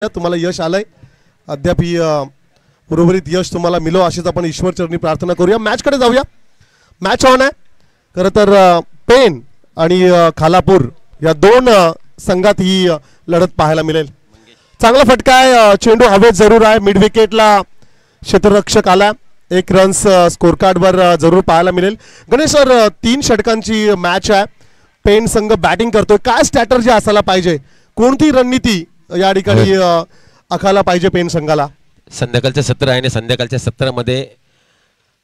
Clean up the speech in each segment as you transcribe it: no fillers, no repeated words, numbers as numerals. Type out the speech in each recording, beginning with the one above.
तुम्हाला यश आलंय अद्याप ही उर्वरित यश तुम्हाला मिलो अशीच आपण ईश्वर चरणी प्रार्थना करूया। मॅच कडे जाऊया। मॅच ऑन आहे। खरं तर पेन आणि खालापूर या दोन संघात ही लढत पाहायला मिळेल। चांगला फटका आहे, चेंडू हवेत जरूर आहे, मिड विकेटला क्षेत्ररक्षक आला, एक रन्स स्कोर कार्डवर जरूर पाहायला मिळेल। गणेश सर 3 षटकांची मॅच आहे, पेन संघ बॅटिंग करतोय, काय स्ट्रॅटर्जी असायला पाहिजे, कोणती रणनीती या ठिकाणी आखायला पाहिजे पेन संघाला? संध्याकाळचं सत्र आहे आणि संध्याकाळच्या सत्रामध्ये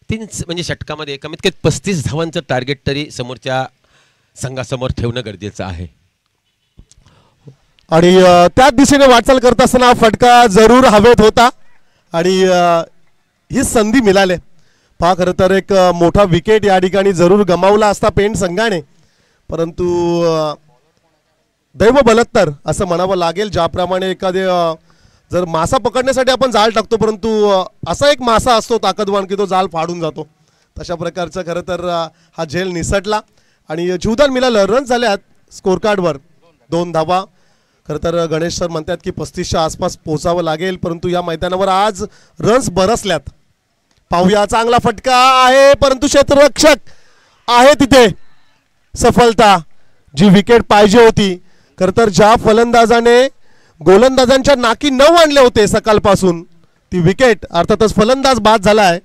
3 म्हणजे षटकामध्ये कमीत कमी 35 धावांचं टार्गेट तरी समोरच्या संघासमोर ठेवणं गरजेचं आहे। आणि त्याच दिशेने वाटचाल करत असताना फटका जरूर हवेत होता आणि ही संधी मिळाली। पहा खरं तर एक मोठा विकेट या ठिकाणी जरूर गमावला असता पेन संघाने, परंतु दैव बलत्तर असं म्हणावं लागेल। ज्याप्रमाणे एखादे जर मासा पकडण्यासाठी आपण जाळ टाकतो, परंतु असा एक मासा असतो ताकदवान की तो जाळ फाडून जातो, तशा प्रकारचं खरं तर हा झेल निसटला आणि जीवदान मिळालं। रन झाल्यात स्कोर कार्डवर 2 धावा। खरं तर गणेश सर म्हणतात की 35च्या आसपास पोहोचावं लागेल, परंतु या मैदानावर आज रन्स बरसल्यात। पाहूया, चांगला फटका आहे परंतु क्षेत्ररक्षक आहे तिथे, सफलता जी विकेट पाहिजे होती। खरं तर ज्या फलंदाजाने गोलंदाजांच्या नाकी 9 आणले होते सकाळपासून, ती विकेट अर्थातच फलंदाज बाद झाला आहे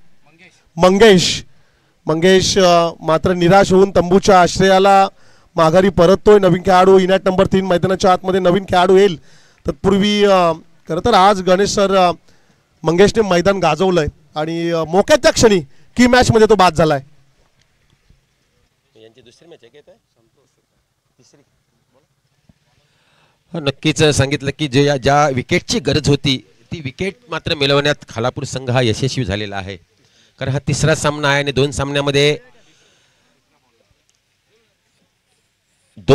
मंगेश मात्र निराश होऊन तंबूच्या आश्रयाला माघारी परततोय। नवीन खेळाडू इनॅट नंबर 3 मैदानाच्या आतमध्ये नवीन खेळाडू येईल तत्पूर्वी खरं तर आज गणेश सर मंगेशने मैदान गाजवलंय आणि मोक्याच्या क्षणी की मॅच मध्ये तो बाद झालाय। यांची दुसरी मॅच आहे का? तिसरी नक्कीच सांगितलं की ज्या विकेटची गरज होती ती विकेट मात्र मिळवण्यात खालापूर संघ हा यशस्वी झालेला आहे। कारण हा तिसरा सामना आहे आणि 2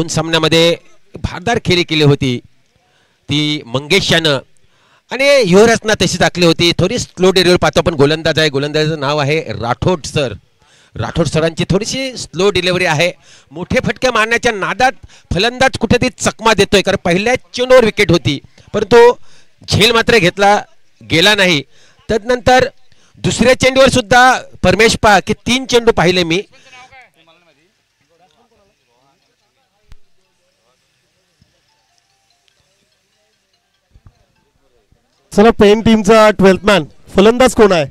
सामन्यामध्ये भारदार खेळी केली होती ती मंगेश यानं आणि युवराजना तशीच आखली होती। थोडी स्लो डिलिव्हरी पाहतो आपण, गोलंदाज आहे, गोलंदाजाचं नाव आहे राठोड सर। राठोड सरांची थोडीशी स्लो डिलिव्हरी आहे। मोठे फटके मारण्याच्या नादात फलंदाज कुठेतरी चकमा देतोय, कारण पहिल्याच चेंडूवर विकेट होती परंतु झेल मात्र घेतला गेला नाही। तदनंतर दुसऱ्या चेंडूवर सुद्धा परमेश पहा की 3 चेंडू पाहिले मी। चला, पेन टीमचा 12th मॅन फलंदाज कोण आहे?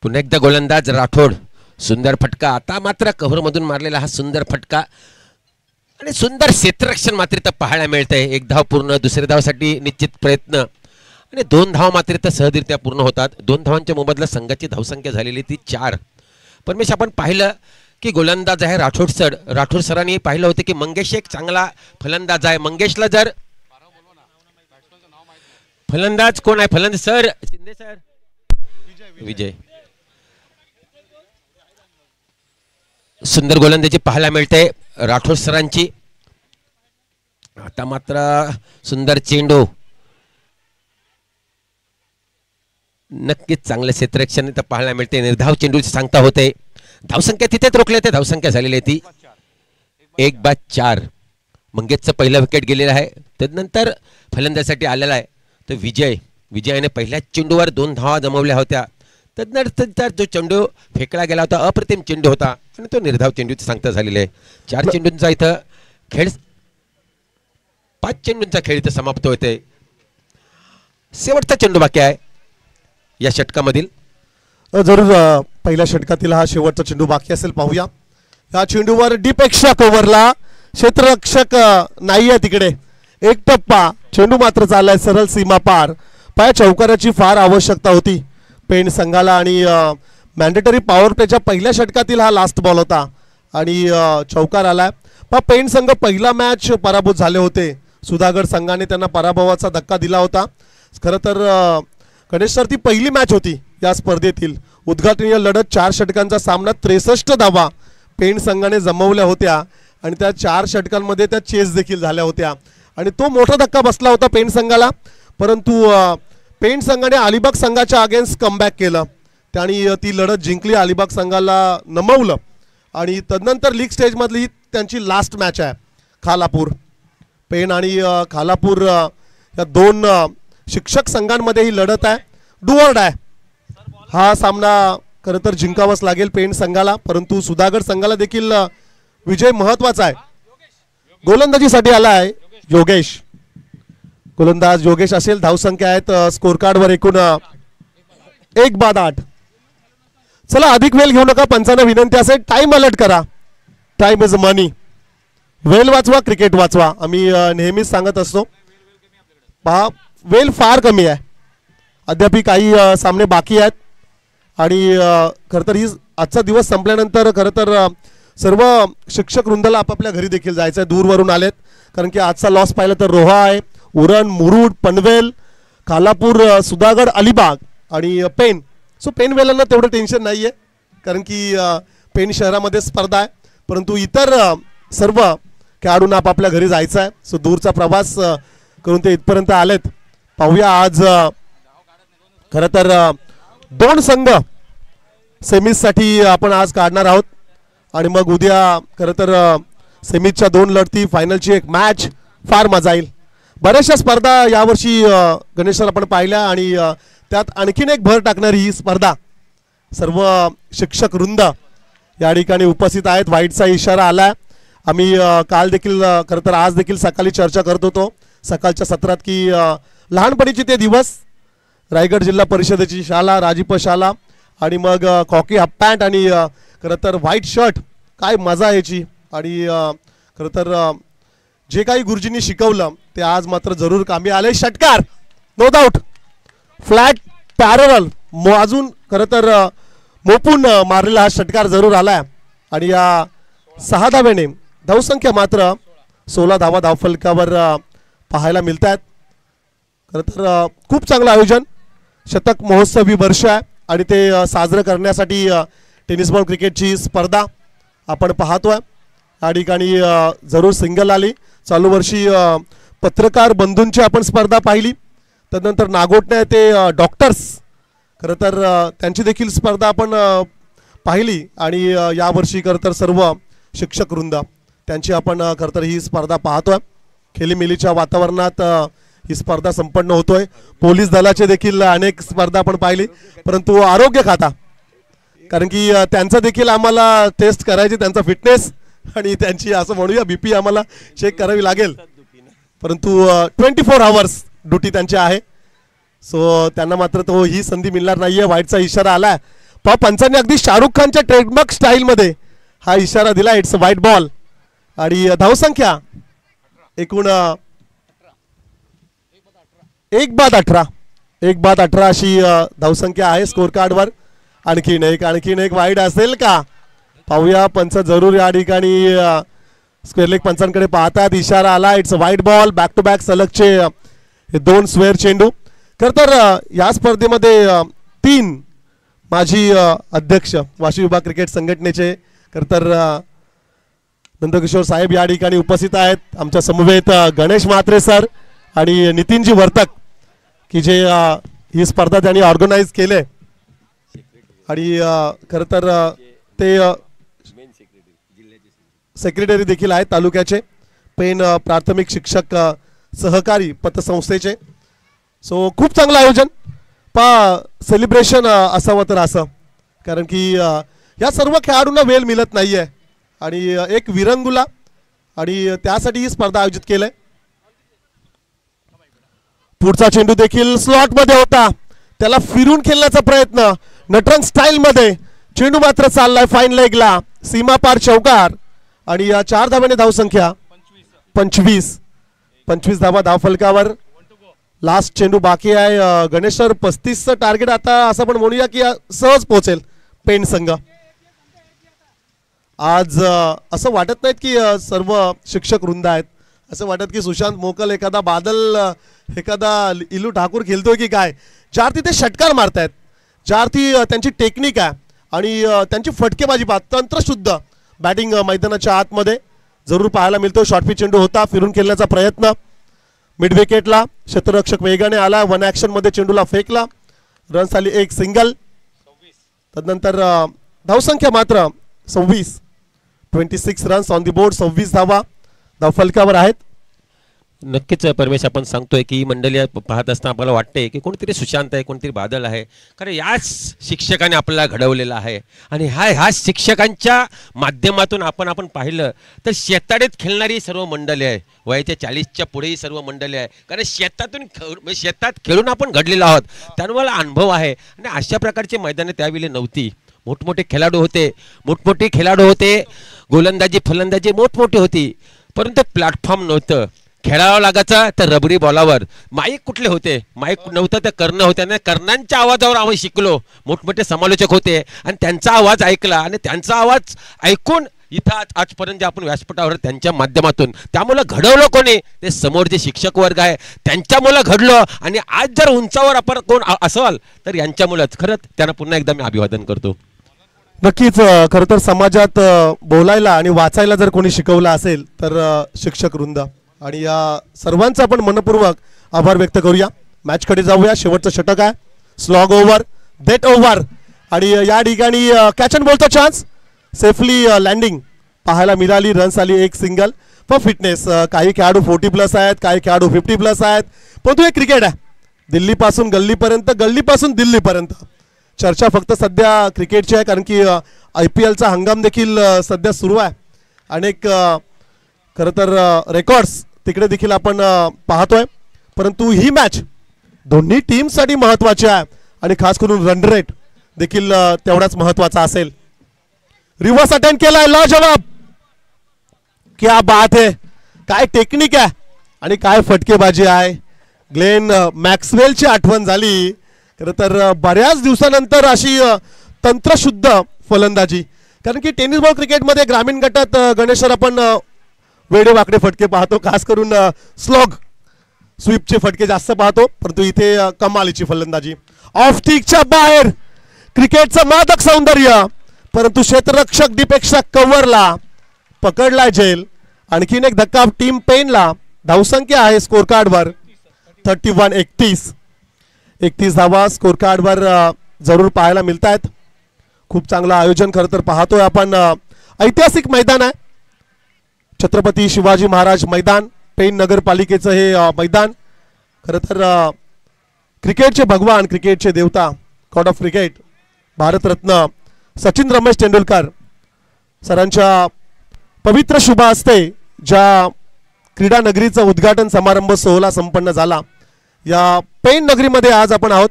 पुन्हा एकदा गोलंदाज राठोड। सुंदर फटका, आता मात्र कव्हर मधून मारलेला हा सुंदर फटका आणि सुंदर क्षेत्ररक्षण मात्र इथं पाहायला मिळतंय। 1 धाव पूर्ण, दुसऱ्या धावासाठी निश्चित प्रयत्न आणि 2 धाव मात्र इथं सहजरित्या पूर्ण होतात। 2 धावांच्या मोबदल्यात संघाची धावसंख्या झालेली ती 4। परमेश आपण पाहिलं की गोलंदाज आहे राठोड सरांनी पाहिलं होतं की मंगेश एक चांगला फलंदाज आहे। मंगेशला जर फलंदाज कोण आहे? फलंदाज सर शिंदे सर, विजय। सुंदर गोलंदाजी पाहायला मिळते राठोड सरांची। आता मात्र सुंदर चेंडू, नक्कीच चांगलं क्षेत्ररक्षण इथं पाहायला मिळते। निर्धाव चेंडूची सांगता होते। धावसंख्या तिथेच रोखले ते, धावसंख्या झालेली आहे ती 1/4। मंगेशचं पहिलं विकेट गेलेलं आहे। त्यानंतर फलंदाजासाठी आलेला आहे तो विजयाने पहिल्याच चेंडूवर 2 धावा जमवल्या होत्या। त्यानंतर जो चेंडू फेकला गेला होता अप्रतिम चेंडू होता आणि तो निर्धाव चेंडूची सांगता झालेली आहे। 4 चेंडूंचा इथं खेळ, 5 चेंडूंचा खेळ इथं समाप्त होते। शेवटचा चेंडू बाकी आहे या षटकामधील। जरूर पहिल्या षटकातील हा शेवटचा चेंडू बाकी असेल, पाहूया। या चेंडूवर डीप एक्स्ट्रा कव्हरला क्षेत्ररक्षक नाहीये तिकडे, एक टप्पा चेंडू मात्र चाललाय सरळ सीमा पार। पाया चौकाराची फार आवश्यकता होती पेन संघाला आणि मॅन्डेटरी पॉवर प्लेच्या पहिल्या षटकातील हा लास्ट बॉल होता आणि चौकार आलाय। पेन संघ पहिला मॅच पराभूत झाले होते, सुधागड संघाने त्यांना पराभवाचा धक्का दिला होता। खरं तर गणेश सर ती पहिली मॅच होती या स्पर्धेतील उद्घाटनीय लढत। 4 षटकांचा सामना 63 धावा पेन संघाने जमवल्या होत्या आणि त्या 4 षटकांमध्ये त्या चेस देखील झाल्या होत्या आणि तो मोठा धक्का बसला होता पेन संघाला। परंतु पेन संघाने अलिबाग संघाच्या अगेन्स्ट कमबॅक केलं, त्यांनी ती लढत जिंकली, अलिबाग संघाला नमवलं आणि तदनंतर लीग स्टेज मधली त्यांची लास्ट मॅच आहे खालापूर। पेण आणि खालापूर या दोन शिक्षक संघांमध्ये ही लढत आहे. डू ऑर डाय हा सामना खरं तर जिंकावाच लागेल पेण संघाला, परंतु सुधागड संघाला देखील विजय महत्वाचा आहे. गोलंदाजीसाठी आला आहे योगेश, गोलंदाज योगेश असेल. धावसंख्या आहेत स्कोर कार्डवर एकूण 1-8. चला अधिक वेळ घेऊ नका, पंचांना विनंती असेल टाइम अलर्ट करा. टाइम इज मनी. वेल वाचवा, क्रिकेट वाचवा, आम्ही नेहमीच सांगत असतो. पहा वेल फार कमी आहे, अद्याप काही सामने बाकी आहेत आणि खरं तर ही आजचा दिवस संपल्यानंतर खरं तर सर्व शिक्षक वृंदाला आपापल्या घरी देखील जायचं आहे. दूरवरून आलेत, कारण की आजचा लॉस पाहिलं तर रोहा आहे, उरण, मुरुड, पनवेल, खालापूर, सुधागड, अलिबाग आणि पेण. सो पेण वेलांना तेवढं टेन्शन नाही आहे, कारण की पेण शहरामध्ये स्पर्धा आहे, परंतु इतर सर्व खेळाडूंना आपापल्या घरी जायचं आहे. सो दूरचा प्रवास करून ते इथपर्यंत आलेत. पाहूया आज खरं तर 2 संघ सेमीजसाठी आपण आज काढणार आहोत आणि मग उद्या खरं तर सेमीजच्या 2 लढती, फायनलची एक मॅच. फार मजा येईल. बऱ्याचशा स्पर्धा यावर्षी गणेश आपण पाहिल्या आणि त्यात आणखीन एक भर टाकणारी ही स्पर्धा. सर्व शिक्षक वृंद या ठिकाणी उपस्थित आहेत. वाईटचा इशारा आला. आम्ही काल देखील खरं तर आज देखील सकाळी चर्चा करत होतो सकाळच्या सत्रात की लहानपणीचे ते दिवस, रायगड जिल्हा परिषदेची शाळा, राजीप शाळा आणि मग कॉकी हाफ पॅन्ट आणि खरं तर व्हाईट शर्ट, काय मजा यायची. आणि खरं तर जे काही गुरुजींनी शिकवलं ते आज मात्र जरूर कामी आले. षटकार नो डाऊट, फ्लॅट पॅरल अजून खरं तर मोपून मारलेला हा षटकार जरूर आलाय आणि या 6 धाव्याने धावसंख्या मात्र 16 धावा धावफलकावर पाहायला मिळत आहेत. खरं तर खूप चांगलं आयोजन, शतक महोत्सवी वर्ष आहे आणि ते साजरं करण्यासाठी टेनिस बॉल क्रिकेटची स्पर्धा आपण पाहतोय. या ठिकाणी जरूर सिंगल आली. चालू वर्षी पत्रकार बंधूंची आपण स्पर्धा पाहिली, तदनंतर नागोटणे ते डॉक्टर्स, खरं तर त्यांची देखील स्पर्धा आपण पाहिली आणि यावर्षी खरं तर सर्व शिक्षक वृंद त्यांची आपण खरं तर ही स्पर्धा पाहतोय. खेलीमेलीच्या वातावरणात ही स्पर्धा संपन्न होतोय. पोलीस दलाचे देखील अनेक स्पर्धा आपण पाहिली, परंतु आरोग्य खाता, कारण की त्यांचं देखील आम्हाला टेस्ट करायची, त्यांचा फिटनेस आणि त्यांची असं म्हणूया BP आम्हाला चेक करावी लागेल, परंतु 24 आवर्स ड्युटी त्यांची आहे. सो त्यांना मात्र तो ही संधी मिळणार नाहीये. व्हाईटचा इशारा आलाय. पंचांनी अगदी शाहरुख खानच्या ट्रेडमार्क स्टाईलमध्ये हा इशारा दिला. इट्स व्हाईट बॉल आणि धावसंख्या एकूण 1-18 अशी धावसंख्या आहे स्कोर कार्डवर. आणखीन एक वाईट असेल का पाहूया. पंच जरूर या ठिकाणी स्क्वेअर लेग पंचांकडे पाहतात. इशारा आला. It's white ball. Back to back सलगचे हे 2 स्क्वेअर चेंडू. खरं तर या स्पर्धेमध्ये 3 माजी अध्यक्ष वाशी विभाग क्रिकेट संघटनेचे खरं तर नंदकिशोर साहेब या ठिकाणी उपस्थित आहेत. आमच्या समवेत गणेश म्हात्रे सर आणि नितीनजी वर्तक, की जे ही स्पर्धा त्यांनी ऑर्गनाईज केले आणि खरं तर ते सेक्रेटरी देखील आहेत तालुक्याचे, पेन प्राथमिक शिक्षक सहकारी पतसंस्थेचे. सो खूप चांगलं आयोजन. सेलिब्रेशन असावं तर असं, कारण की या सर्व खेळाडूंना वेळ मिळत नाहीये आणि एक विरंगुला आणि त्यासाठी ही स्पर्धा आयोजित केली. पुढचा चेंडू देखील स्लॉट मध्ये होता, त्याला फिरून खेळण्याचा प्रयत्न नटरंग स्टाईल मध्ये. चेंडू मात्र चाललाय फाईन लेगला, सीमा पार चौकार आणि या 4 धाव्याने धावसंख्या 25 धावा धावफलकावर. लास्ट चेंडू बाकी आहे. गणेश सर 35चं टार्गेट आता असं पण म्हणूया की सहज पोहोचेल पेण संघ. आज असं वाटत नाहीत की सर्व शिक्षक वृंद आहेत, असं वाटत की सुशांत मोकल एखादा बादल एखादा इलू ठाकूर खेळतोय की काय. ज्यार्थी ते षटकार मारतायत, ज्यार्थी त्यांची टेक्निक आहे आणि त्यांची फटकेबाजी तंत्रशुद्ध बॅटिंग मैदानाच्या आतमध्ये जरूर पाहायला मिळतो. शॉर्टपिच चेंडू होता, फिरून खेळण्याचा प्रयत्न मिड विकेटला. क्षेत्ररक्षक वेगाने आला, 1 ॲक्शन मध्ये चेंडूला फेकला. रन्स आली 1 सिंगल. तदनंतर धावसंख्या मात्र 26 रन्स ऑन दी बोर्ड. 26 धावा धावफलकावर आहेत. नक्कीच परमेश आपण सांगतोय की ही मंडळी पाहत असताना आपल्याला वाटते की कोणतरी सुशांत आहे, कोणतरी बादल आहे, कारण याच शिक्षकाने आपल्याला घडवलेलं आहे. आणि ह्या शिक्षकांच्या माध्यमातून आपण पाहिलं तर शेताडीत खेळणारी सर्व मंडळी आहे, वयाच्या 40च्या पुढेही सर्व मंडळी आहे, कारण शेतात खेळून आपण घडलेलो आहोत, त्यामुळे मला अनुभव आहे. आणि अशा प्रकारची मैदाने त्यावेळी नव्हती. मोठमोठे खेळाडू होते, गोलंदाजी फलंदाजी मोठमोठी होती, परंतु प्लॅटफॉर्म नव्हतं. खेळावं लागायचं तर रबरी बॉलावर. माईक कुठले होते? माईक नव्हतं तर कर्ण होते, आणि कर्णांच्या आवाजावर आम्ही शिकलो. मोठमोठे समालोचक होते आणि त्यांचा आवाज ऐकला, आणि त्यांचा आवाज ऐकून इथं आजपर्यंत जे आपण व्यासपीठावर त्यांच्या माध्यमातून, त्यामुळे घडवलं कोणी? ते समोर जे शिक्षक वर्ग आहे त्यांच्यामुळे घडलो. आणि आज जर उंचावर आपण कोण असाल तर यांच्यामुळेच. खरंच त्यांना पुन्हा एकदा मी अभिवादन करतो. नक्कीच खरं तर समाजात बोलायला आणि वाचायला जर कोणी शिकवलं असेल तर शिक्षक वृंद, आणि या सर्वांचा आपण मनपूर्वक आभार व्यक्त करूया. मॅचकडे जाऊया. शेवटचं षटक आहे, स्लॉग ओव्हर, डेट ओव्हर, आणि या ठिकाणी कॅच अँड बॉलचा चान्स, सेफली लँडिंग पाहायला मिळाली. रन्स आली, एक सिंगल फॉर फिटनेस. काही खेळाडू 40+ आहेत, काही खेळाडू 50+ आहेत, परंतु हे क्रिकेट आहे. दिल्लीपासून गल्लीपर्यंत, गल्लीपासून दिल्लीपर्यंत चर्चा फक्त सध्या क्रिकेटची आहे, कारण की IPLचा हंगाम देखील सध्या सुरू आहे. अनेक खरं तर रेकॉर्ड्स तिकडे देखील आपण पाहतोय, परंतु ही मॅच दोन्ही टीमसाठी महत्त्वाची आहे, आणि खास करून रन रेट देखील तेवढाच महत्त्वाचा असेल. रिव्हर्स अटेम्प्ट केलाय, लाजवाब, क्या बात आहे, काय टेक्निक आहे आणि काय फटकेबाजी आहे. ग्लेन मॅक्सवेलची आठवण झाली. खरं तर बऱ्याच दिवसानंतर अशी तंत्रशुद्ध फलंदाजी, कारण की टेनिस बॉल क्रिकेटमध्ये ग्रामीण गटात गणेशर आपण वेडे वाकडे फटके पाहतो, खास करून स्लॉग स्वीपचे फटके जास्त पाहतो, परंतु इथे कमालीची फलंदाजी. ऑफ स्टिकच्या बाहेर, क्रिकेटचं मादक सौंदर्य, परंतु क्षेत्ररक्षक दीपेक्षा कव्हरला पकडलाय जेल. आणखीन एक धक्का टीम पेनला. धावसंख्या आहे स्कोर कार्डवर 31-31. 31 धावा स्कोर कार्डवर जरूर पाहायला मिळत आहेत. खूप चांगलं आयोजन खरं तर पाहतोय आपण. ऐतिहासिक मैदान आहे, छत्रपती शिवाजी महाराज मैदान, पेन नगरपालिकेचं हे मैदान. खरं तर क्रिकेटचे भगवान, क्रिकेटचे देवता, God of cricket, Bharat Ratna Sachin Ramesh Tendulkar सरांच्या पवित्र शुभ हस्ते ज्या क्रीडा नगरीचा उद्घाटन समारंभ सोहळा संपन्न झाला, या पेन नगरीमध्ये आज आपण आहोत.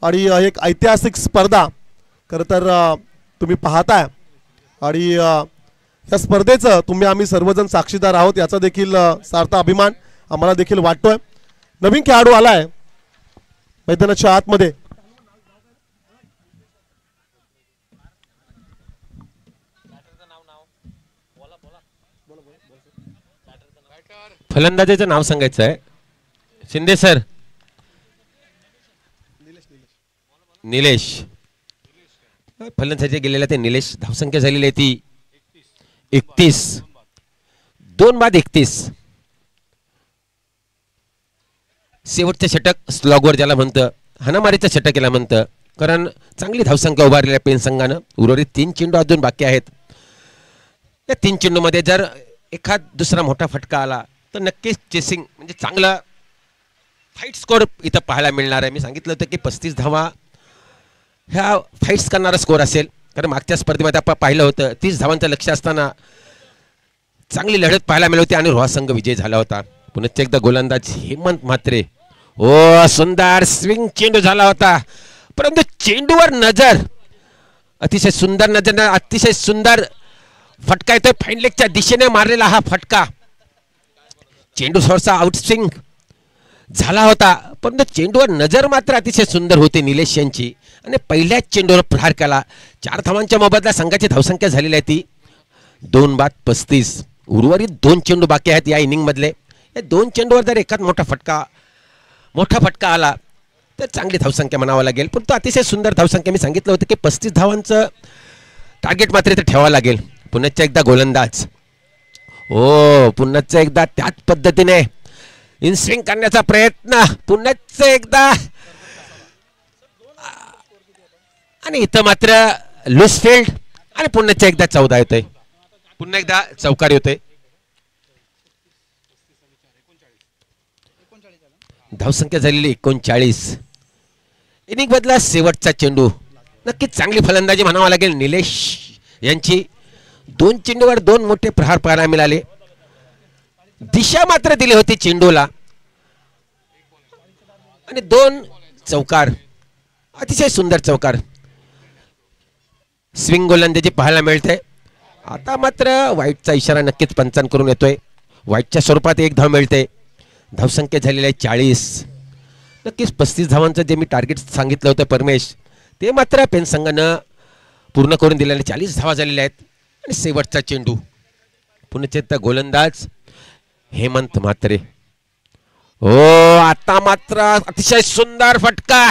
आणि एक ऐतिहासिक स्पर्धा खरं तर तुम्ही पाहताय, आणि या स्पर्धेचं आम्ही सर्वजण साक्षीदार आहोत, याचा देखील सार्थ अभिमान आम्हाला देखील वाटतोय. नवीन खेळाडू आलाय मैदानाच्या आतमध्ये. फलंदाजाचं नाव सांगायचं आहे. शिंदे सर, निलेश. फलंदाजी गेलेला ते निलेश. धावसंख्या झालेली आहे ती 31, 2 बाद 31. शेवटचं षटक स्लॉगवर ज्याला म्हणतं, हाणामारीचं षटक याला म्हणतं, कारण चांगली धावसंख्या उभारलेल्या पेन संघानं. उर्वरित 3 चेंडू अजून बाकी आहेत. या 3 चेंडूमध्ये जर एखाद दुसरा मोठा फटका आला तर नक्कीच चेसिंग म्हणजे चांगला फाईट स्कोर इथं पाहायला मिळणार आहे. मी सांगितलं होतं की 35 धावा ह्या फाईट्स करणारा स्कोर असेल, कारण मागच्या स्पर्धेमध्ये आपण पाहिलं होतं 30 धावांचं लक्ष असताना चांगली लढत पाहायला मिळाली होती आणि रोहा संघ विजय झाला होता. पुन्हा एकदा गोलंदाज हेमंत म्हात्रे, ओ सुंदर स्विंग चेंडू झाला होता, परंतु चेंडूवर नजर, अतिशय सुंदर नजर, अतिशय सुंदर फटका येतोय. फाईन लेगच्या दिशेने मारलेला हा फटका. चेंडू थोडासा आउटस्विंग झाला होता, परंतु चेंडूवर नजर मात्र अतिशय सुंदर होती निलेश यांची, आणि पहिल्याच चेंडूवर प्रहार केला. 4 धावांच्या मोबदला संघाची धावसंख्या झालेली आहे ती 2 बाद 35. उर्वरित 2 चेंडू बाकी आहेत या इनिंग मधले. या 2 चेंडूवर जर एखाद मोठा फटका आला तर चांगली धावसंख्या म्हणावं लागेल. परंतु अतिशय सुंदर धावसंख्या. मी सांगितलं होतं की 35 धावांचं टार्गेट मात्र इथे ठेवावं लागेल. पुन्हा एकदा गोलंदाज, हो पुन्हा एकदा त्याच पद्धतीने इनस्विंग करण्याचा प्रयत्न, पुन्हा एकदा, आणि इथं मात्र लूज फील्ड, आणि पुन्हा एकदा 14 येतोय, पुन्हा एकदा चौकारी होतोय. धावसंख्या झालेली 39. इनिंग बदला शेवटचा चेंडू. नक्कीच चांगली फलंदाजी म्हणावं लागेल निलेश यांची. 2 चेंडूवर 2 मोठे प्रहार पाहायला मिळाले. दिशा मात्र दिली होती चेंडूला आणि 2 चौकार, अतिशय सुंदर चौकार. स्विंग गोलंदाजी पाहायला मिळते. आता मात्र वाईटचा इशारा नक्कीच पंचांकडून येतोय. वाईटच्या स्वरूपात 1 धाव मिळते. धावसंख्या झालेली आहे 40. नक्कीच 35 धावांचं जे मी टार्गेट सांगितलं होतं परमेश, ते मात्र पेन संघानं पूर्ण करून दिलेले. 40 धावा झालेल्या आहेत. आणि शेवटचा चेंडू. पुनश्च गोलंदाज हेमंत म्हात्रे. हो, आता मात्र अतिशय सुंदर फटका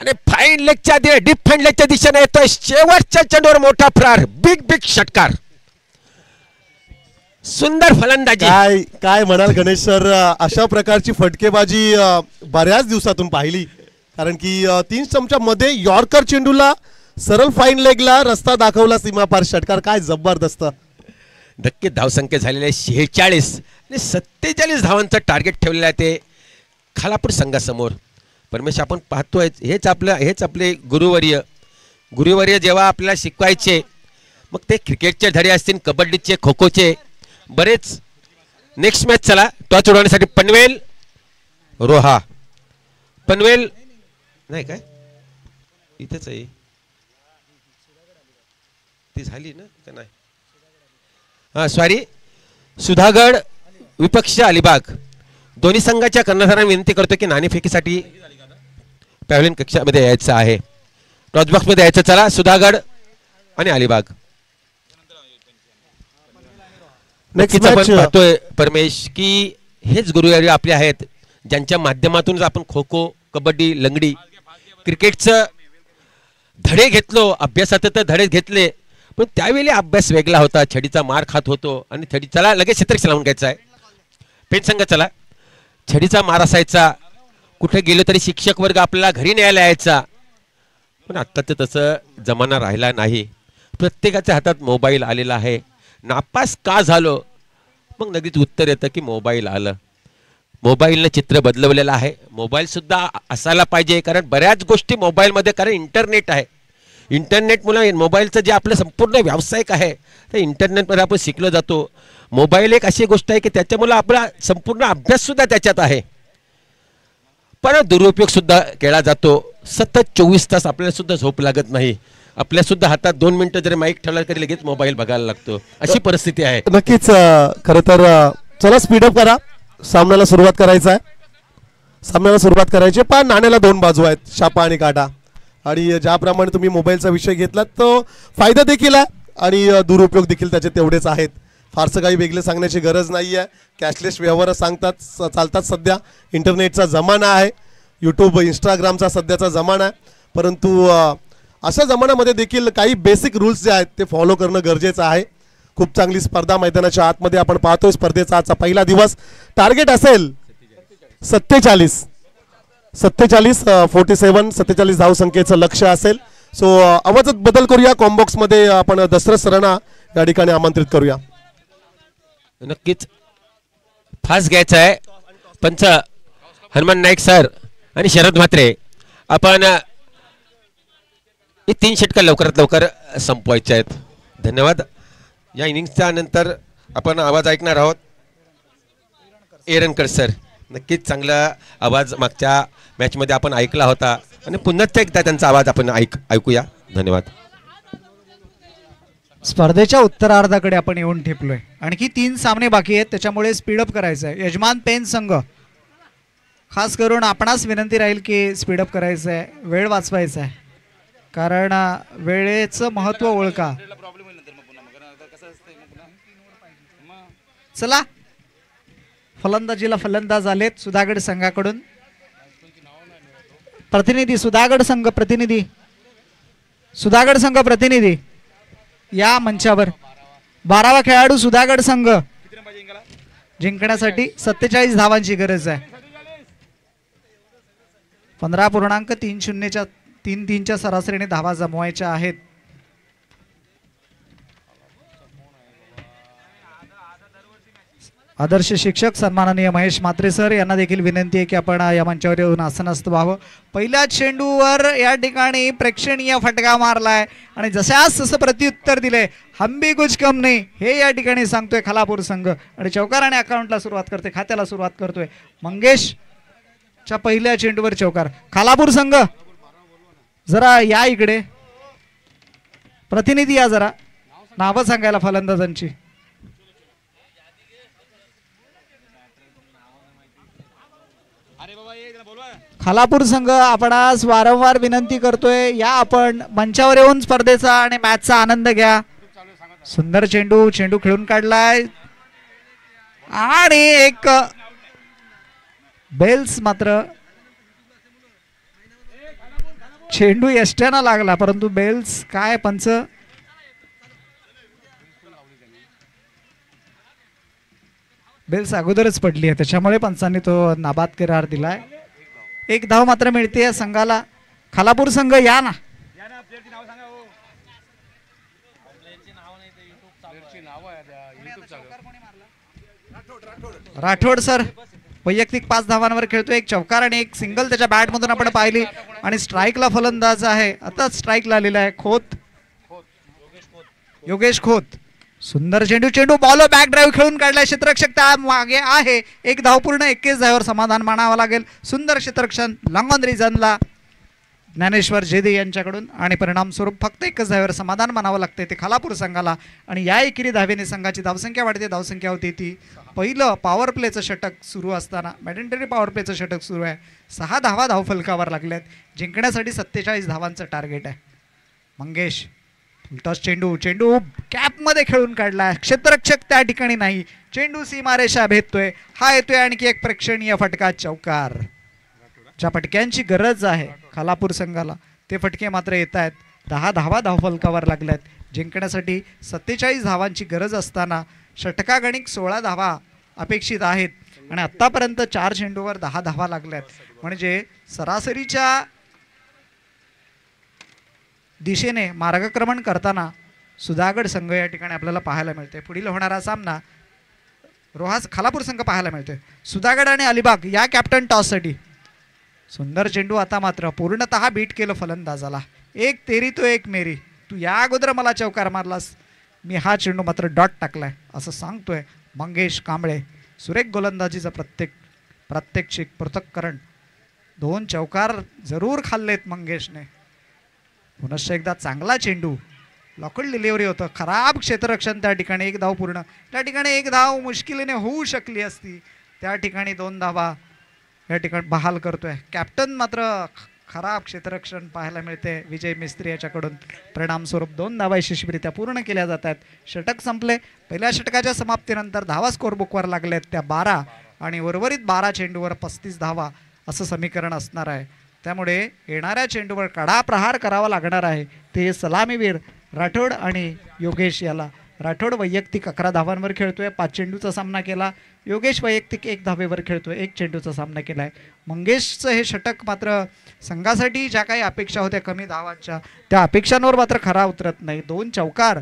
आणि फाईन लेगच्या डीप फाईन लेगच्या दिशेने येतोय. शेवटच्या चेंडूवर मोठा प्रहार, बिग षटकार. सुंदर फलंदाजी. काय म्हणाल गणेश सर, अशा प्रकारची फटकेबाजी बऱ्याच दिवसातून पाहिली. कारण की 3 स्टंपच्या मध्ये यॉर्कर चेंडूला सरळ फाईन लेगला रस्ता दाखवला, सीमापार षटकार. काय जबरदस्त. नक्की धावसंख्या झालेली आहे 46 आणि 47 धावांचं टार्गेट ठेवलेलं आहे ते खालापूर संघासमोर. परमेश, आपण पाहतोय हेच आपले गुरुवर्य जेव्हा आपल्याला शिकवायचे, मग ते क्रिकेटचे धडे असतील, कबड्डीचे, खो खोचे, बरेच. नेक्स्ट मॅच चला. टॉस उडवण्यासाठी पनवेल रोहा. पनवेल नाही काय इथेच आहे ती झाली ना का नाही. हा सॉरी, सुधागड विपक्ष अलिबाग. दोन्ही संघाच्या कर्णधारांना विनंती करतो की नाणेफेकीसाठी पॅव्हलियन कक्षामध्ये यायचं आहे. टॉस बॉक्समध्ये यायचं. चला, सुधागड आणि अलिबाग. नक्कीच आपण पाहतोय परमेश की हेच गुरुवारी आपले आहेत, ज्यांच्या माध्यमातून आपण खो खो, कबड्डी, लंगडी, क्रिकेटचं धडे घेतलो. अभ्यासात तर धडे घेतले, पण त्यावेळी अभ्यास वेगळा होता. छडीचा मार खात होतो आणि छडीचा लगेच क्षेत्ररक्षण लावून घ्यायचा आहे. पेन संघ चला. छडीचा मार असायचा. कुठे गेलो तरी शिक्षक वर्ग आपल्याला घरी न्यायला यायचा. पण आत्ताचं तसं जमाना राहिला नाही. प्रत्येकाच्या हातात मोबाईल आलेला आहे. नापास का झालो, मग लगेच उत्तर येतं की मोबाईल आलं. मोबाईलनं चित्र बदलवलेलं आहे. मोबाईल सुद्धा असायला पाहिजे, कारण बऱ्याच गोष्टी मोबाईलमध्ये, कारण इंटरनेट आहे. इंटरनेटमुळे मोबाईलचं जे आपलं संपूर्ण व्यावसायिक आहे ते इंटरनेटमध्ये आपण शिकलो जातो. मोबाईल एक अशी गोष्ट आहे की त्याच्यामुळे आपला संपूर्ण अभ्यास सुद्धा त्याच्यात आहे, पण दुरुपयोग सुद्धा केला जातो. सतत 24 तास आपल्याला सुद्धा झोप लागत नाही. आपल्या सुद्धा हातात 2 मिनिटं जरी माईक ठेवला तरी लगेच मोबाईल बघायला लागतो. अशी परिस्थिती आहे. नक्कीच. खरं तर चला स्पीडअप करा. सामन्याला सुरुवात करायचं आहे. सामन्याला सुरुवात करायची. पण नाण्याला 2 बाजू आहेत, शापा आणि काटा. आणि ज्याप्रमाणे तुम्ही मोबाईलचा विषय घेतलात तो फायदा देखील आहे आणि दुरुपयोग देखील त्याचे तेवढेच आहेत. फारसं काही वेगळे सांगण्याची गरज नाही आहे. कॅशलेस व्यवहार चालतात सध्या. इंटरनेटचा जमाना आहे. यूट्यूब, इंस्टाग्रामचा सध्याचा जमाना आहे. परंतु अशा जमान्यामध्ये देखील काही बेसिक रूल्स जे आहेत ते फॉलो करणं गरजेचं आहे. खूप चांगली स्पर्धा मैदानाच्या आतमध्ये आपण पाहतोय. स्पर्धेचा आजचा पहिला दिवस. टार्गेट असेल 47 47 धावसंख्येचं लक्ष्य असेल. सो आवाजात बदल करूया. कॉम्बॉक्स मध्ये आपण दशरथ सरांना या ठिकाणी आमंत्रित करूया. नक्कीच फास्ट घ्यायचं आहे. पंच हनुमान नाईक सर आणि शरद म्हात्रे, आपण हे 3 षटकार लवकरात लवकर संपवायचे आहेत. धन्यवाद. या इनिंग्सच्या नंतर आपण आवाज ऐकणार आहोत. एरणकर सर, नक्कीच चांगला आवाज मागच्या मॅचमध्ये आपण ऐकला होता आणि पुन्हा एकदा त्यांचा आवाज आपण ऐकूया. धन्यवाद. स्पर्धेच्या उत्तरार्धाकडे आपण येऊन ठेपलोय. आणखी 3 सामने बाकी आहेत, त्याच्यामुळे स्पीडअप करायचं आहे. यजमान पेन संघ, खास करून आपणास विनंती राहील की स्पीडअप करायचं आहे, वेळ वाचवायचा आहे, कारण वेळेचं महत्त्व ओळखा. चला, फलंदाजीला फलंदाज आलेत सुधागड संघाकडून. प्रतिनिधी सुधागड संघ, सुधागड संघ प्रतिनिधी या मंचावर. 12वा खेळाडू सुधागड संघ. जिंकण्यासाठी 47 धावांची गरज आहे. 15.30च्या सरासरीने धावा जमवायच्या आहेत. आदर्श शिक्षक सन्माननीय महेश म्हात्रे सर यांना देखील विनंती आहे की आपण या मंचावर येऊन आसनस्थ व्हावं. पहिल्या चेंडूवर या ठिकाणी प्रेक्षणीय फटका मारलाय आणि जशास तसं प्रत्युत्तर दिले. हंबी कुछ कम नाही हे या ठिकाणी सांगतोय खालापूर संघ आणि चौकार आणि अकाउंटला सुरुवात करते, खात्याला सुरुवात करतोय. मंगेशच्या पहिल्या चेंडूवर चौकार. खालापूर संघ जरा या इकडे, प्रतिनिधी या जरा, नावं सांगायला फलंदाजांची. खालापूर संघ आपणास वारंवार विनंती करतोय या आपण मंचावर येऊन स्पर्धेचा आणि मॅचचा आनंद घ्या. सुंदर चेंडू खेळून काढलाय आणि एक बेल्स मात्र चेंडू यष्ट्यानं लागला परंतु बेल्स काय पंच बेल्स अगोदरच पडली आहे त्याच्यामुळे पंचांनी तो नाबाद करार दिलाय. एक धाव मात्र मिळते या संघाला. खालापूर संघ या ना. राठोड सर वैयक्तिक 5 धावांवर खेळतोय. एक चौकार आणि एक सिंगल त्याच्या बॅट मधून आपण पाहिली आणि स्ट्राईकला फलंदाज आहे. आता स्ट्राईकला आलेला आहे खोत, योगेश खोत. सुंदर चेंडू बॉल बॅक ड्राईव्ह खेळून काढलाय. क्षेत्ररक्षक त्या मागे आहे. एक धाव पूर्ण 21 धावावर समाधान मानावं लागेल. सुंदर क्षेत्ररक्षण लॉंग ऑन रिजनला ज्ञानेश्वर जेदे यांच्याकडून आणि परिणाम स्वरूप फक्त 21 धावावर समाधान मानावं लागते ते खालापूर संघाला. आणि या एकेरी धावेने संघाची धावसंख्या वाढते. धावसंख्या होती ती पहिलं पॉवर प्लेचं षटक सुरू असताना मॅडेंटरी पॉवर प्लेचं षटक सुरू आहे. 6 धावा धावफलकावर लागल्यात. जिंकण्यासाठी 47 धावांचं टार्गेट आहे. मंगेश टॉस चेंडू कॅपमध्ये खेळून काढला. क्षेत्ररक्षक त्या ठिकाणी नाही. चेंडू सीमारेषा भेदतोय. हा येतोय आणखी एक प्रेक्षणीय फटका. चौकार. ज्या फटक्यांची गरज आहे खालापूर संघाला ते फटके मात्र येत आहेत. 10 धावा धावफलकावर लागल्यात. जिंकण्यासाठी 47 धावांची गरज असताना षटकागणिक 16 धावा अपेक्षित आहेत आणि आतापर्यंत 4 चेंडूवर 10 धावा लागल्यात. म्हणजे सरासरीच्या दिशेने मार्गक्रमण करताना सुधागड संघ या ठिकाणी आपल्याला पाहायला मिळते. पुढील होणारा सामना रोहास खालापूर संघ पाहायला मिळतोय. सुधागड आणि अलिबाग या कॅप्टन टॉससाठी. सुंदर चेंडू आता मात्र पूर्णतः बीट केलं फलंदाजाला. एक तेरी तो एक मेरी. तू या अगोदर मला चौकार मारलास, मी हा चेंडू मात्र डॉट टाकलाय असं सांगतोय मंगेश कांबळे. सुरेख गोलंदाजीचं प्रात्यक्षिक पृथक्करण. 2 चौकार जरूर खाल्लेत मंगेशने. पुनश्च एकदा चांगला चेंडू लॉकड डिलिव्हरी होतं. खराब क्षेत्ररक्षण त्या ठिकाणी. 1 धाव पूर्ण. त्या ठिकाणी 1 धाव मुश्किलीने होऊ शकली असती. त्या ठिकाणी 2 धावा या ठिकाणी बहाल करतोय. कॅप्टन मात्र खराब क्षेत्ररक्षण पाहायला मिळते विजय मिस्त्री याच्याकडून. परिणामस्वरूप 2 धावा यशस्वीरित्या पूर्ण केल्या जात आहेत. षटक संपले. पहिल्या षटकाच्या समाप्तीनंतर धावा स्कोर बुकवर लागल्यात त्या 12 आणि उर्वरित 12 चेंडूवर 35 धावा असं समीकरण असणार आहे. त्यामुळे येणाऱ्या चेंडूवर कडा प्रहार करावा लागणार आहे. ते सलामीवीर राठोड आणि योगेश याला. राठोड वैयक्तिक 11 धावांवर खेळतोय. 5 चेंडूचा सामना केला. योगेश वैयक्तिक 1 धावेवर खेळतोय. 1 चेंडूचा सामना केलाय. मंगेशचं हे षटक मात्र संघासाठी ज्या काही अपेक्षा होत्या कमी धावांच्या त्या अपेक्षांवर मात्र खरा उतरत नाही. 2 चौकार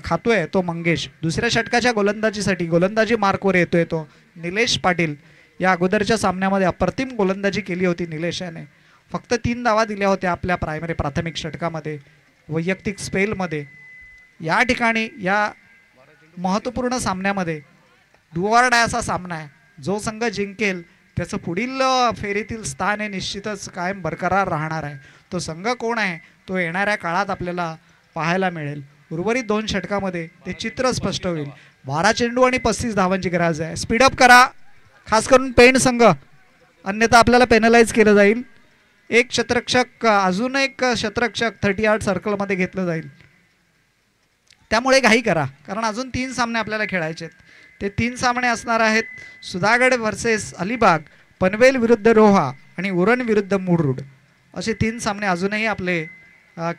खातोय तो मंगेश. दुसऱ्या षटकाच्या गोलंदाजीसाठी गोलंदाजी मार्कवर येतोय तो निलेश पाटील. या अगोदरच्या सामन्यामध्ये अप्रतिम गोलंदाजी केली होती निलेश याने. फक्त 3 धावा दिल्या होत्या आपल्या प्राथमिक षटकामध्ये वैयक्तिक स्पेलमध्ये. या ठिकाणी या महत्त्वपूर्ण सामन्यामध्ये डू ऑर डाय असा सामना आहे. जो संघ जिंकेल त्याचं पुढील फेरीतील स्थान हे निश्चितच कायम बरकरार राहणार आहे. तो संघ कोण आहे तो येणाऱ्या काळात आपल्याला पाहायला मिळेल. उर्वरित 2 षटकामध्ये ते चित्र स्पष्ट होईल. 12 चेंडू आणि 35 धावांची गरज आहे. स्पीडअप करा खास करून पेंड संघ, अन्यथा आपल्याला पेनलाइज केलं जाईल. एक क्षेत्ररक्षक अजून एक क्षेत्ररक्षक 38 सर्कलमध्ये घेतलं जाईल. त्यामुळे घाई करा कारण अजून 3 सामने आपल्याला खेळायचे आहेत. ते 3 सामने असणार आहेत सुधागड वर्सेस अलिबाग, पनवेल विरुद्ध रोहा आणि उरण विरुद्ध मुरुड असे 3 सामने अजूनही आपले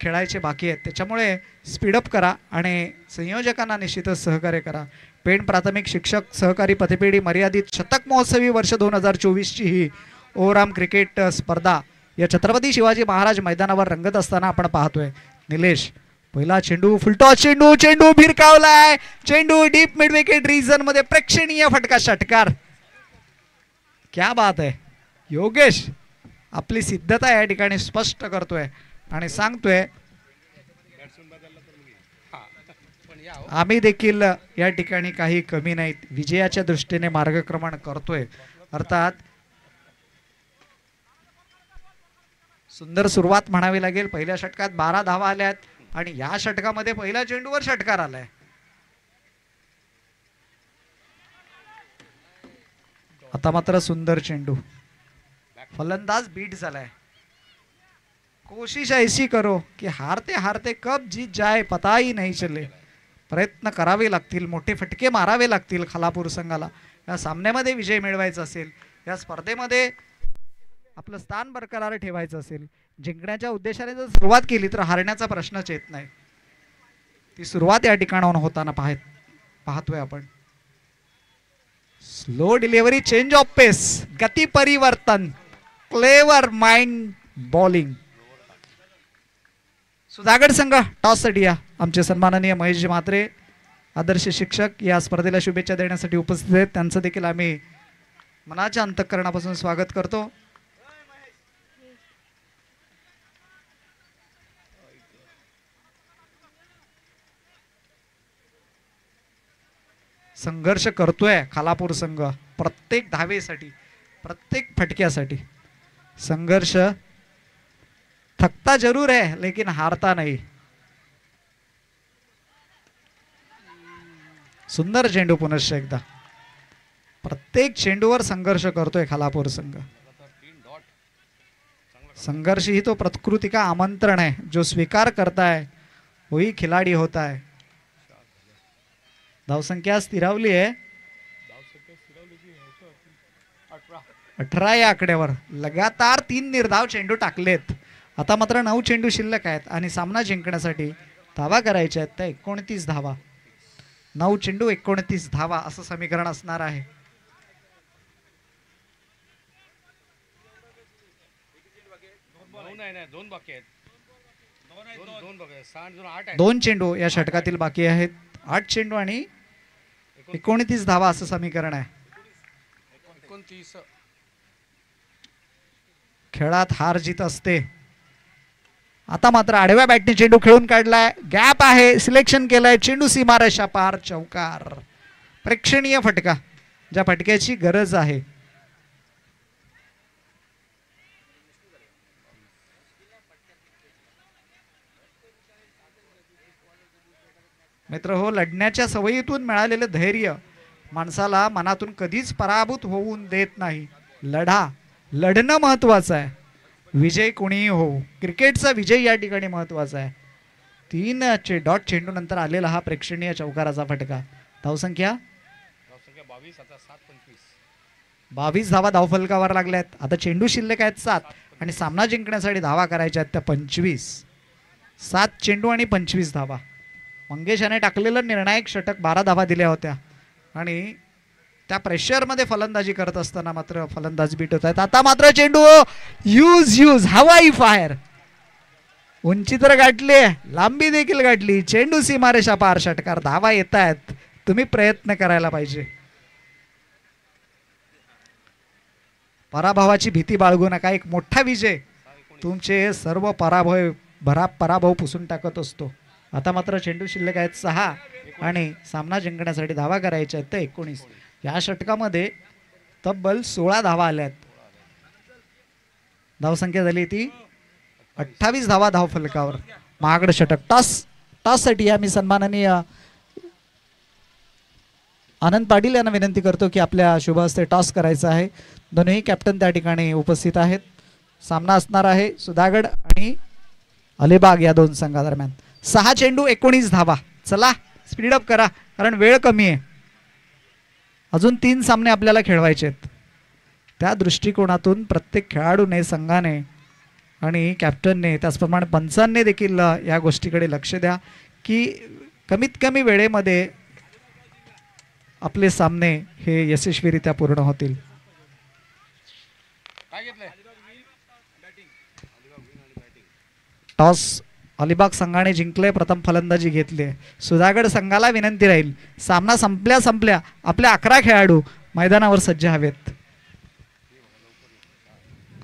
खेळायचे बाकी आहेत. त्याच्यामुळे स्पीडअप करा आणि संयोजकांना निश्चितच सहकार्य करा. पेण प्राथमिक शिक्षक सहकारी पतपेढी मर्यादित शतक महोत्सवी वर्ष 2024ची ही ओव्हरआर्म क्रिकेट स्पर्धा या छत्रपती शिवाजी महाराज मैदानावर रंगत असताना आपण पाहतोय. निलेश पहिला चेंडू फुलटॉस चेंडू, चेंडू भिरकावलाय, चेंडू डीप मिड विकेट रिजन मध्ये, प्रेक्षणीय फटका षटकार. क्या बात आहे योगेश, आपली सिद्धता या ठिकाणी स्पष्ट करतोय आणि सांगतोय आम्ही देखील या ठिकाणी काही कमी नाहीत, विजयाच्या दृष्टीने मार्गक्रमण करतोय. अर्थात सुंदर सुरुवात म्हणावी लागेल. पहिल्या षटकात 12 धावा आल्यात आणि या षटकामध्ये पहिल्या चेंडूवर षटकार आलाय. आता मात्र सुंदर चेंडू, फलंदाज बीट झालाय. कोशिश ऐसी करो कि हारते हारते कब जीत जाए पता ही नहीं चले. प्रयत्न करावे लागतील, मोठे फटके मारावे लागतील खालापूर संघाला या सामन्यामध्ये विजय मिळवायचा असेल, या स्पर्धेमध्ये आपलं स्थान बरकरार ठेवायचं असेल. जिंकण्याच्या उद्देशाने जर सुरुवात केली तर हारण्याचा प्रश्नच येत नाही. ती सुरुवात या ठिकाणाहून होताना पाहतोय आपण. स्लो डिलिव्हरी, चेंज ऑफ पेस, गती परिवर्तन, क्लेवर माइंड बॉलिंग. सुधागड संघ टॉस साठी या. आमचे सन्माननीय महेशजी म्हात्रे आदर्श शिक्षक या स्पर्धेला शुभेच्छा देण्यासाठी उपस्थित आहेत. त्यांचं देखील आम्ही मनाच्या अंतःकरणापासून स्वागत करतो. संघर्ष करतोय खालापूर संघ प्रत्येक धावेसाठी, प्रत्येक फटक्यासाठी संघर्ष. थकता जरूर है लेकिन हारता नहीं. सुंदर चेंडू, पुनश्च एकदा प्रत्येक चेंडूवर संघर्ष करतोय खालापूर संघ. संघर्ष ही तो प्रकृति का आमंत्रण है, जो स्वीकार करता है वही खिलाड़ी होता है. धावसंख्या स्थिरावली आहे 18 या आकड्यावर. लगातार 3 निर्धाव चेंडू टाकलेत. आता मात्र 9 चेंडू शिल्लक आहेत आणि सामना जिंकण्यासाठी धावा करायच्या आहेत त्या 29 धावा. 9 चेंडू 29 धावा असं समीकरण असणार आहे. दोन चेंडू या षटकातील बाकी आहेत. 8 चेंडू आणि 29 धावा असं समीकरण आहे. खेळात हार जीत असते. आता मात्र आडव्या बॅटने चेंडू खेळून काढलाय, गॅप आहे, सिलेक्शन केलंय, चेंडू सीमारेषा पार, चौकार. प्रेक्षणीय फटका, ज्या फटक्याची गरज आहे. मित्र हो, लढण्याच्या सवयीतून मिळालेलं धैर्य माणसाला मनातून कधीच पराभूत होऊन देत नाही. लढणं महत्वाचं आहे. विजय कोणीही हो, क्रिकेटचा विजय या ठिकाणी महत्वाचा आहे. 3 डॉट चेंडू नंतर आलेला हा प्रेक्षणीय चौकाराचा फटका. धावसंख्या 22 धावा धावफलकावर लागल्यात. आता चेंडू शिल्लक आहेत 7 आणि सामना जिंकण्यासाठी धावा करायच्या आहेत त्या 25. 7 चेंडू आणि 25 धावा. मंगेश याने टाकलेलं निर्णायक षटक 12 धावा दिल्या होत्या आणि त्या प्रेशरमध्ये फलंदाजी करत असताना मात्र फलंदाज बीट होत आहेत. आता मात्र चेंडू यूज हवाई फायर. उंची तर गाठली, लांबी देखील गाठली, चेंडू सीमारेषा पार, षटकार. धावा येत आहेत. तुम्ही प्रयत्न करायला पाहिजे. पराभवाची भीती बाळगू नका. एक मोठा विजय तुमचे सर्व पराभव पुसून टाकत असतो. आता मात्र चेंडू शिल्लक आहेत 6 आणि सामना जिंकण्यासाठी धावा करायच्या आहेत 19. या षटकामध्ये तब्बल 16 धावा आल्यात. धावसंख्या झाली ती 28 धावा धावफलकावर. महागड षटक. टॉस साठी आम्ही सन्माननीय आनंद पाटील यांना विनंती करतो की आपल्या शुभ हस्ते टॉस करायचा आहे. दोन्ही कॅप्टन त्या ठिकाणी उपस्थित आहेत. सामना असणार आहे सुधागड आणि अलिबाग या 2 संघादरम्यान. 6 चेंडू 19 धावा. चला स्पीडअप करा कारण वेळ कमी आहे. अजून 3 सामने आपल्याला खेळवायचे आहेत. त्या दृष्टिकोनातून प्रत्येक खेळाडूने, संघाने आणि कॅप्टनने, त्याचप्रमाणे पंचांनी देखील या गोष्टीकडे लक्ष द्या की कमीत कमी वेळेमध्ये आपले सामने हे यशस्वीरित्या पूर्ण होतील. टॉस अलिबाग संघाने जिंकले, प्रथम फलंदाजी घेतली आहे. सुधागड संघाला विनंती राहील, सामना संपल्या आपल्या 11 खेळाडू मैदानावर सज्ज हवेत.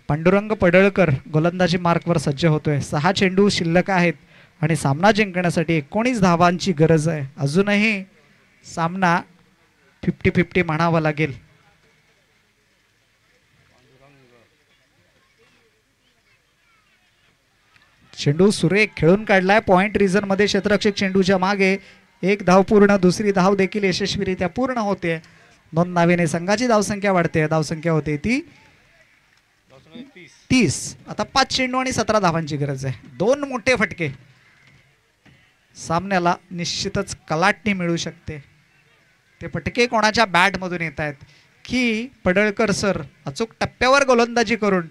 पांडुरंग पडळकर गोलंदाजी मार्कवर सज्ज होतोय. 6 चेंडू शिल्लक आहेत आणि सामना जिंकण्यासाठी 19 धावांची गरज आहे. अजूनही सामना 50-50 म्हणावा लागेल. चेंडू सुरेख खेळून काढलाय. पॉइंट रिझन मध्ये क्षेत्ररक्षक चेंडूच्या मागे, 1 धाव पूर्ण, दुसरी धाव देखील यशस्वीरित्या पूर्ण होते. 2 धावेने संघाची धावसंख्या वाढते. धावसंख्या होते ती 30. आता 5 चेंडू आणि 17 धावांची गरज आहे. 2 मोठे फटके, सामन्याला निश्चितच कलाटणी मिळू शकते. ते फटके कोणाच्या बॅट मधून येत आहेत की पडळकर सर अचूक टप्प्यावर गोलंदाजी करून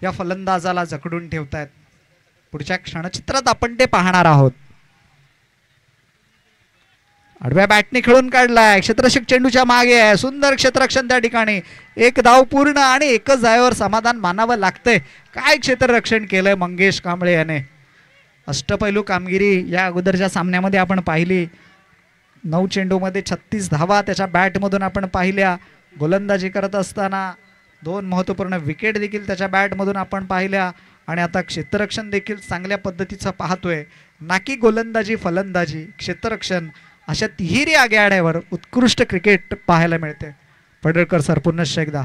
या फलंदाजाला जखडून ठेवतायत. पुढच्या क्षणचित्रात आपण ते पाहणार आहोत. आडव्या बॅटने खेळून काढलाय. क्षेत्ररक्षक चेंडूच्या मागे आहे. सुंदर क्षेत्ररक्षण त्या ठिकाणी. 1 धाव पूर्ण आणि एकच धावेवर समाधान मानावं लागतंय. काय क्षेत्ररक्षण केलंय मंगेश कांबळे याने. अष्टपैलू कामगिरी या अगोदरच्या सामन्यामध्ये आपण पाहिली. 9 चेंडूमध्ये 36 धावा त्याच्या बॅटमधून आपण पाहिल्या. गोलंदाजी करत असताना 2 महत्त्वपूर्ण विकेट देखील त्याच्या बॅटमधून आपण पाहिल्या. आणि आता क्षेत्ररक्षण देखील चांगल्या पद्धतीचं पाहतोय. नाकी गोलंदाजी, फलंदाजी, क्षेत्ररक्षण अशा तिहेरी आघाड्यावर उत्कृष्ट क्रिकेट पाहायला मिळते. पडळकर सर पुन्हा एकदा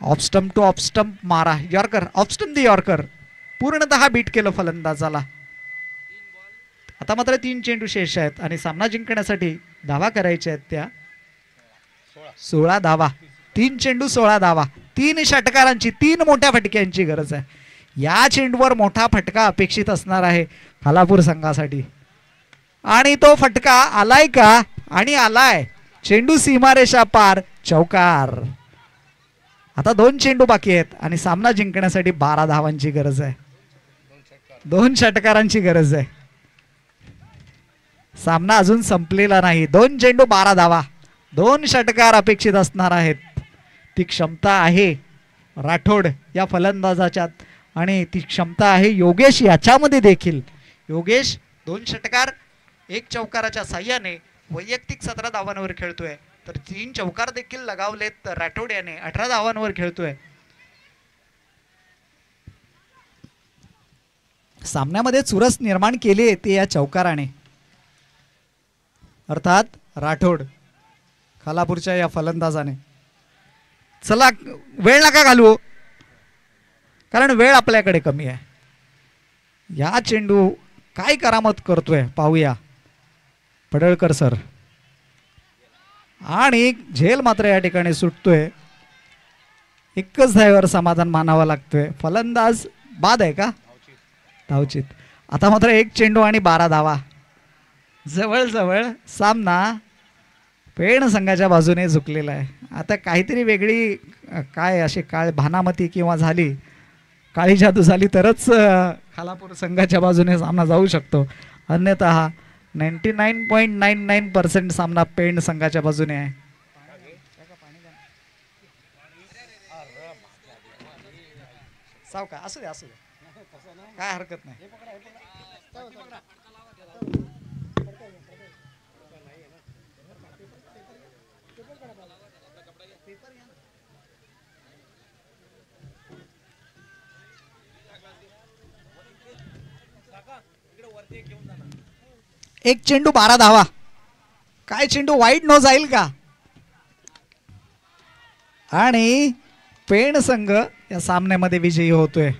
off stump two off stump मारा. यॉर्कर, ऑफ स्टंप दी यॉर्कर, पूर्णतः बीट केलं फलंदाजाला. आता मात्र 3 चेंडू शेष आहेत आणि सामना जिंकण्यासाठी धावा करायच्या आहेत त्या 16 धावा. 3 चेंडू 16 धावा. 3 षटकारांची, 3 मोठ्या फटक्यांची गरज आहे. या चेंडूवर मोठा फटका अपेक्षित असणार आहे खालापूर संघासाठी. आणि तो फटका आलाय का? आणि आलाय. चेंडू सीमारेषा पार, चौकार. आता 2 चेंडू बाकी आहेत आणि सामना जिंकण्यासाठी 12 धावांची गरज आहे. 2 षटकारांची गरज आहे. सामना अजून संपलेला नाही. 2 चेंडू 12 धावा, 2 षटकार अपेक्षित असणार आहेत. ती क्षमता आहे राठोड या फलंदाजाच्यात आणि ती क्षमता आहे योगेश याच्यामध्ये देखील. योगेश 2 षटकार 1 चौकाराच्या साह्याने वैयक्तिक 17 धावांवर खेळतोय. तर 3 चौकार देखील लगावलेत राठोड याने. 18 धावांवर खेळतोय. सामन्यामध्ये चुरस निर्माण केली ते या चौकाराने, अर्थात राठोड खालापूरच्या या फलंदाजाने. चला वेळ नका घालवू, कारण वेळ आपल्याकडे कमी आहे. या चेंडू काय करामत करतोय पाहूया पडळकर सर. आणि झेल मात्र या ठिकाणी सुटतोय. एकच धावेवर समाधान मानावं लागतोय. फलंदाज बाद आहे का? धावचित. आता मात्र 1 चेंडू आणि 12 धावा. जवळजवळ सामना पेण संघाच्या बाजूने झुकलेला आहे. आता काहीतरी वेगळी काय अशी भानामती किंवा झाली, काळी जादू झाली तरच खालापूर संघाच्या बाजूने सामना जाऊ शकतो. अन्यथा 99.99% सामना पेण संघाच्या बाजूने आहे. सावका असू दे, असू दे, काय हरकत नाही. एक चेंडू 12 धावा. काय चेंडू वाईड नो जाईल का? आणि पेण संघ या सामन्यामध्ये विजयी होतोय.